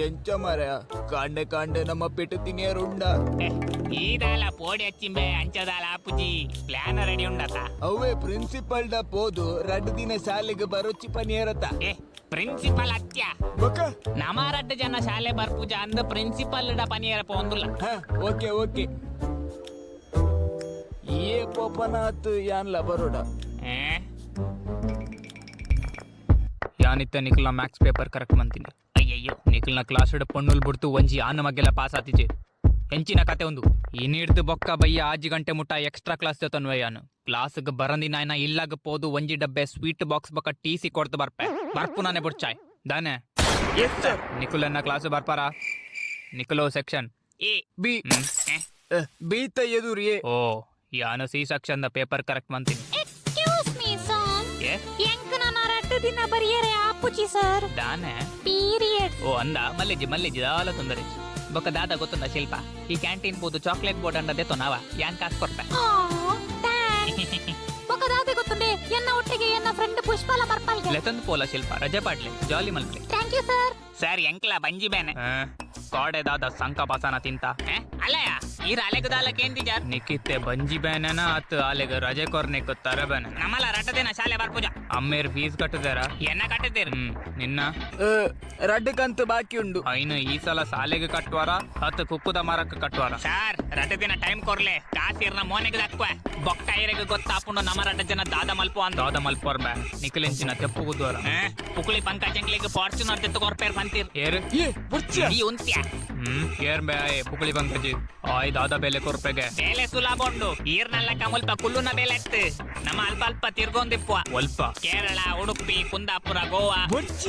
ಎಂಚ ಮರ ಕಾಂಡೆ ಕಾಂಡೆ ನಮ್ಮ ಪೆಟ್ಟು ತಿನಿಯರುಂಡ ఈదాల పోడి వచ్చింబే అంచదాల ఆపుజీ ప్లాన్ రెడీ ఉండతా ಅವೇ ಪ್ರಿನ್ಸಿಪಲ್ ಡ ಪೋದು 2 ದಿನ ಶಾಲೆಗೆ ಬರೋಚ್ಚಿ ಪನಿಯರತ ఏ ప్రిన్సిపల్ అత్య ಬೊಕ ನಮಾರಡ್ಡ ಜನ ಶಾಲೆ ಬರ್ಪುಜ ಅಂದ ಪ್ರಿನ್ಸಿಪಲ್ ಡ ಪನಿಯರ ಪೋಂದುಲ್ಲ ಹ ಓಕೆ ಓಕೆ ಏ ಪೋಪನಾತ್ ಯಾನ್ಲ ಬರೋಡ ಯಾನಿತ್ತ ನಿಖಲ್ನ ಮ್ಯಾಕ್ಸ್ ಪೇಪರ್ ಕರೆಕ್ಟ್ ಮಂತೀನಿ ಅಯ್ಯಯ್ಯೋ ನಿಖಲ್ನ ಕ್ಲಾಸ್ ಪೊಣ್ಣುಲ್ ಬಿಡ್ತು ಒಂಜಿ ಆನ ಮಗ್ಗೆಲ್ಲ ಪಾಸ್ ಆತಿಜೆ ಹೆಂಚಿನ ಕತೆ ಒಂದು ಇನ್ನಿಡ್ದು ಬೊಕ್ಕ ಬಯ್ಯ 6 ಗಂಟೆ ಮುಟ್ಟ ಎಕ್ಸ್ಟ್ರಾ ಕ್ಲಾಸ್ ತನ್ವಯ್ಯಾನು ಕ್ಲಾಸ್ಗೆ ಬರಂದಿ ನಾಯನ ಇಲ್ಲಾಗ ಪೋದು ಒಂಜಿ ಡಬ್ಬೆ ಸ್ವೀಟ್ ಬಾಕ್ಸ್ ಬಕ್ಕ ಟೀಸಿ ಕೊಡ್ತು ಬರ್ಪು ನಾನೇ ಬುಡ್ಚಾಯ್ ದಾನೆ ಎಸ್ ಸರ್ ನಿಖುಲನ್ನ ಕ್ಲಾಸ್ ಬರ್ಪಾರ ನಿಖುಲು ಸೆಕ್ಷನ್ ఏ ಬಿ ಬೀತ ಎದುರು ಎ ಓ ಯಾನು ಸಿ ಸೆಕ್ಷನ್ ದ ಪೇಪರ್ ಕರೆಕ್ಟ್ ಮಂತೀನಿ ಎಕ್ಸ್ಕ್ಯೂಸ್ ಮೀ ಸರ್ ಏ ಎಂಕ ನಾನು 2 ದಿನ ಬರಿಯರೆ ಆಪುಜಿ ಸರ್ ದಾನೆ ಪೀರಿಯಡ್ ಓ ಅಂದ ಮಲ್ಲೆಜ್ಜಿ ದಾಲ ತೊಂದರೆ ಬೊಕ್ಕ ದಾದ ಗೊತ್ತುಂದ ಶಿಲ್ಪ ಈ ಕ್ಯಾಂಟೀನ್ ಪೋದು ಚಾಕ್ಲೇಟ್ ಬೋರ್ಡ್ ಅಂಡದೆ ನಾವ ಯಾನ್ ಕಾಸು ಕೊಡ್ಪೆ ఒక దాది గుర్తుండే ఎన్న ఒట్టిಗೆ ఎన్న ఫ్రెండ్ పుష్పాల పర్పల్ಗೆ ಲೆತಂದು ಪೋಲ ಶಿಲ್ಪ ರಜೆ ಪಾಡ್ಲೆ ಜಾಲಿ ಮಲ್ಪೆ ಥ್ಯಾಂಕ್ ಯು ಸರ್ ಸರ್ ಎಂಕ್ಲ ಬಂಜಿ ಬೇನೆ ಕಾಡೆ ದಾದ ಸಂಕ ಪಾಸನ ತಿಂತ ಅಲ್ಲಯ್ಯ ಈ ರಾಲೆಗ ದಾಲಕ್ಕೆ ಜಾರ್ ನಿಕ್ಕಿತ್ತೆ ಬಂಜಿ ಬೇನೆನ ಅತ್ ಆಲೆಗ ರಜೆ ಕೊರ್ನೆಕ್ ತರ ಬೇನೆ ನಮ್ಮಲ್ಲ ರಟ್ಟ ದಿನ ಶಾಲೆ ಬರ್ಪುಜ ಅಮ್ಮೇರ್ ಫೀಸ್ ಕಟ್ಟದಾರ ಎನ್ನ ಕಟ್ಟಿದ್ದೀರಿ ನಿನ್ನ 2 ಕಂತು ಬಾಕಿ ಉಂಡು ಐನು ಈ ಸಲ ಸಾಲೆಗೆ ಕಟ್ವಾರ ಹತ್ತು ಕುಕ್ಕುದ ಮರಕ್ಕೆ ಕಟ್ವಾರ ಸಾರ್ ರಟ್ಟ ದಿನ ಟೈಮ್ ಕೊರ್ಲೆ ಕಾಸಿರ್ನ ಮೋನೆಗೆ ದಕ್ವ ಬೊಕ್ಕ ಐರೆಗೆ ಗೊತ್ತಾಪುಂಡು ನಮ್ಮ ರಟ್ಟ ಜನ ದಾದ ಮಲ್ಪು ಅಂತ ದಾದ ಮಲ್ಪೋರ್ ಬೇ ನಿಖಿಲೆಂಚಿನ ತೆಪ್ಪು ಗುದ್ವಾರ ಪುಕ್ಳಿ ಪಂಕಜಂಕ್ಲಿಗೆ ಫಾರ್ಚುನರ್ ತೆತ್ತು ಕೊರ್ಪೇರ್ ಬಂತೀರ್ ಏರ್ ಏ ಬುರ್ಚ ಈ ಉಂತ್ಯ ಏರ್ ಬೇ ಪುಕಳಿ ಬಂಕಜಿ ಆಯ್ ದಾದ ಬೆಲೆ ಕೊರ್ಪೆಗೆ ಬೇಲೆ ಸುಲಭ ಉಂಡು ಈರ್ನೆಲ್ಲ ಕಮಲ್ಪ ಕುಲ್ಲುನ ಬೇಲೆ ಎತ್ತು ನಮ್ಮ ಅಲ್ಪ ಅಲ್ಪ ತಿರ್ಗೊಂದಿಪ್ಪು ಒಲ್ಪ ಕೇರಳ ಉಡುಪಿ ಕುಂದಾಪುರ ಗೋವಾ ಬುರ್ಚ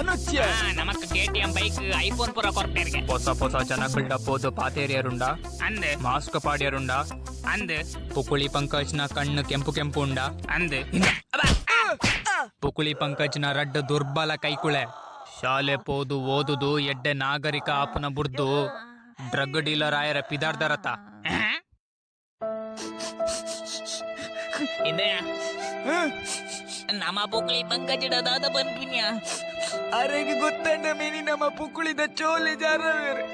ಅನಚ್ಯ ನಮಕ್ KTM ಬೈಕ್ ಐಫೋನ್ ಪುರ ಕೊರ್ಪೇರ್ಗೆ ಹೊಸ ಜನಗಳ್ಡ ಪೋದು ಪಾತೇರಿಯರುಂಡ ಅಂದ್ ಮಾಸ್ಕ್ ಪಾಡ್ಯರುಂಡ ಅಂದ್ ಪುಕುಳಿ ಪಂಕಜ್ನ ಕಣ್ಣು ಕೆಂಪು ಕೆಂಪು ಉಂಡ ಅಂದ್ ಪುಕುಳಿ ಪಂಕಜ್ನ ರಡ್ಡ ದುರ್ಬಲ ಕೈಕುಳೆ ಶಾಲೆ ಪೋದು ಓದುದು ಎಡ್ಡೆ ನಾಗರಿಕ ಆಪನ ಬುರ್ದು ಡ್ರಗ್ ಡೀಲರ್ ಆಯರ ಪಿದಾರ್ದರತ ಇದೆ ನಮ್ಮ ಪುಕ್ಳಿ ಪಂಕಜಡ ದಾದ ಬಂದ್ಬಿನ್ಯಾ ಅರೆಗೆ ಗೊತ್ತಂಡ ಮೇನಿ ನಮ್ಮ ಪುಕ್ಕುಳಿದ ಚೋಲೆ ಜಾರವೇರು